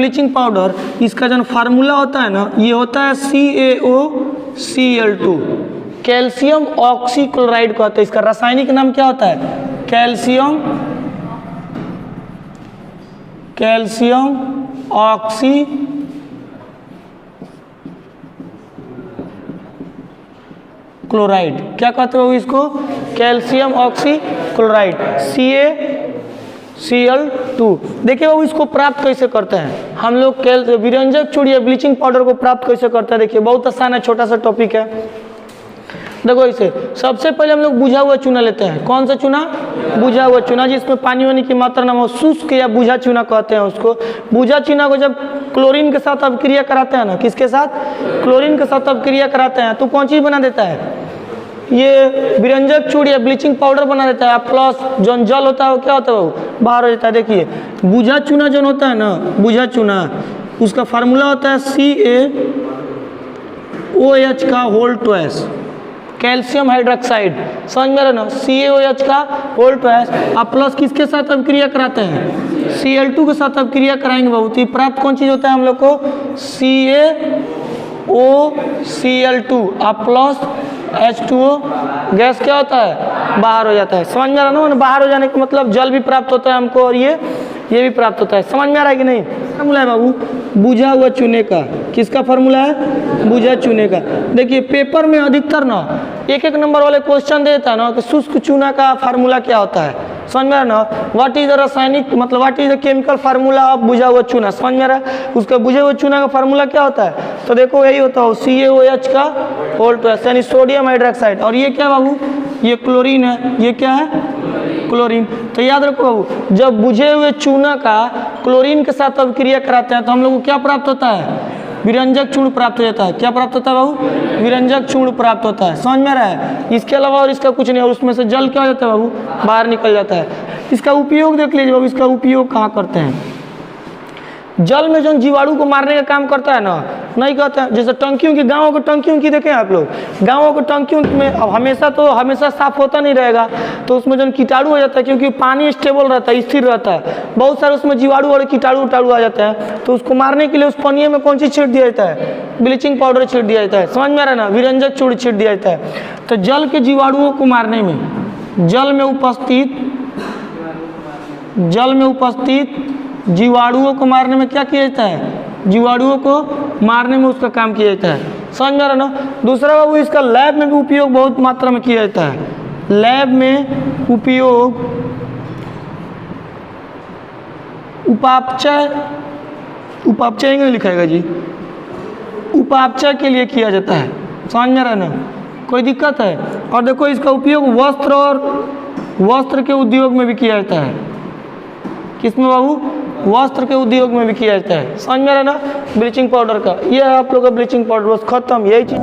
Bleaching powder, इसका जो formula होता है ना, ये होता है CaOCl2, कैल्शियम ऑक्सीक्लोराइड कहते हैं। इसका रासायनिक नाम क्या होता है? कैल्शियम ऑक्सी क्लोराइड, क्या कहते हो इसको? Calcium oxychloride, CaCl2। देखिए वो इसको प्राप्त कैसे करते हैं हम लोग? विरंजक चूड़ या ब्लीचिंग पाउडर को प्राप्त कैसे करते हैं? देखिए बहुत आसान है, छोटा सा टॉपिक है। देखो इसे सबसे पहले हम लोग बुझा हुआ चूना लेते हैं। कौन सा चूना? बुझा हुआ चूना, जिसमें पानी वानी की मात्रा ना हो, शुष्क या बुझा चूना कहते हैं उसको। बुझा चूना को जब क्लोरीन के साथ अभिक्रिया कराते हैं ना, किसके साथ? क्लोरीन के साथ अभिक्रिया कराते हैं तो कौन चीज बना देता है? ये विरंजक चूड़ या ब्लीचिंग पाउडर बना देता है। प्लस जो जल होता है वो क्या होता है? वो बाहर हो जाता है। देखिए बुझा चूना जो होता है ना, बुझा चूना, उसका फार्मूला होता है CaOH का होल ट्वाइस, कैल्शियम हाइड्रोक्साइड, समझ में आ रहा ना? CaOH का होल ट्वाइस। अब प्लस किसके साथ अभिक्रिया कराते हैं? Cl2 के साथ अभिक्रिया कराएंगे बहुत ही। प्राप्त कौन चीज होता है हम लोग को? CaOCl2 अब प्लस H2O, गैस क्या होता है? बाहर हो जाता है। समझ में आ रहा ना? बाहर हो जाने का मतलब जल भी प्राप्त होता है हमको और ये भी प्राप्त होता है। समझ में आ रहा है कि नहीं? फार्मूला है बाबू बुझा हुआ चूने का। किसका फार्मूला है? बुझा चूने का। देखिए पेपर में अधिकतर ना एक नंबर वाले क्वेश्चन देता है ना कि शुष्क चूना का फार्मूला क्या होता है। समझ में आ रहा ना? व्हाट इज द रासायनिक मतलब what is the chemical formula of बुझा हुआ चूना? समझ में आ रहा है? उसका बुझे हुए चूना का फार्मूला क्या होता है? तो देखो यही होता है CaOH का होल ट्वाइस यानी सोडियम हाइड्रोक्साइड। और ये क्या बाबू? ये क्लोरीन है। ये क्या है? क्लोरीन। तो याद रखो बाबू, जब बुझे हुए चूना का क्लोरीन के साथ अभिक्रिया कराते हैं तो हम लोग को क्या प्राप्त होता है? विरंजक चूर्ण प्राप्त हो जाता है। क्या प्राप्त होता है बाबू? विरंजक चूर्ण प्राप्त होता है। समझ में आ रहा है? इसके अलावा और इसका कुछ नहीं। और उसमें से जल क्या हो जाता है बाबू? बाहर निकल जाता है। इसका उपयोग देख लीजिए बाबू, इसका उपयोग कहाँ करते हैं? जल में जो जीवाणु को मारने का काम करता है ना, नहीं कहते हैं। जैसे टंकियों की, गाँवों की टंकियों की देखें आप लोग, गाँवों की टंकियों में अब हमेशा साफ होता नहीं रहेगा, तो उसमें जो कीटाणु हो जाता है, क्योंकि पानी स्टेबल रहता है, स्थिर रहता है, बहुत सारे उसमें जीवाणु और कीटाणु आ जाते हैं। तो उसको मारने के लिए उस पानी में कौन चीज छीट दिया जाता है? ब्लीचिंग पाउडर छीट दिया जाता है। समझ में आ रहा है ना? विरंजक चूर्ण छीट दिया जाता है। तो जल के जीवाणुओं को मारने में, जल में उपस्थित जीवाणुओं को मारने में क्या किया जाता है? जीवाणुओं को मारने में उसका काम किया जाता है। समझ में आ रहा ना? दूसरा बाबू इसका लैब में भी उपयोग बहुत मात्रा में किया जाता है। लैब में उपयोग उपापचय नहीं लिखाएगा जी, उपापचय के लिए किया जाता है। समझ में आ रहा ना? कोई दिक्कत है? और देखो इसका उपयोग वस्त्र के उद्योग में भी किया जाता है। किसमें बाबू? वस्त्र के उद्योग में भी किया जाता है। समझ में आ रहा ना? ब्लीचिंग पाउडर का ये है आप लोग का ब्लीचिंग पाउडर, बस खत्म, यही चीज।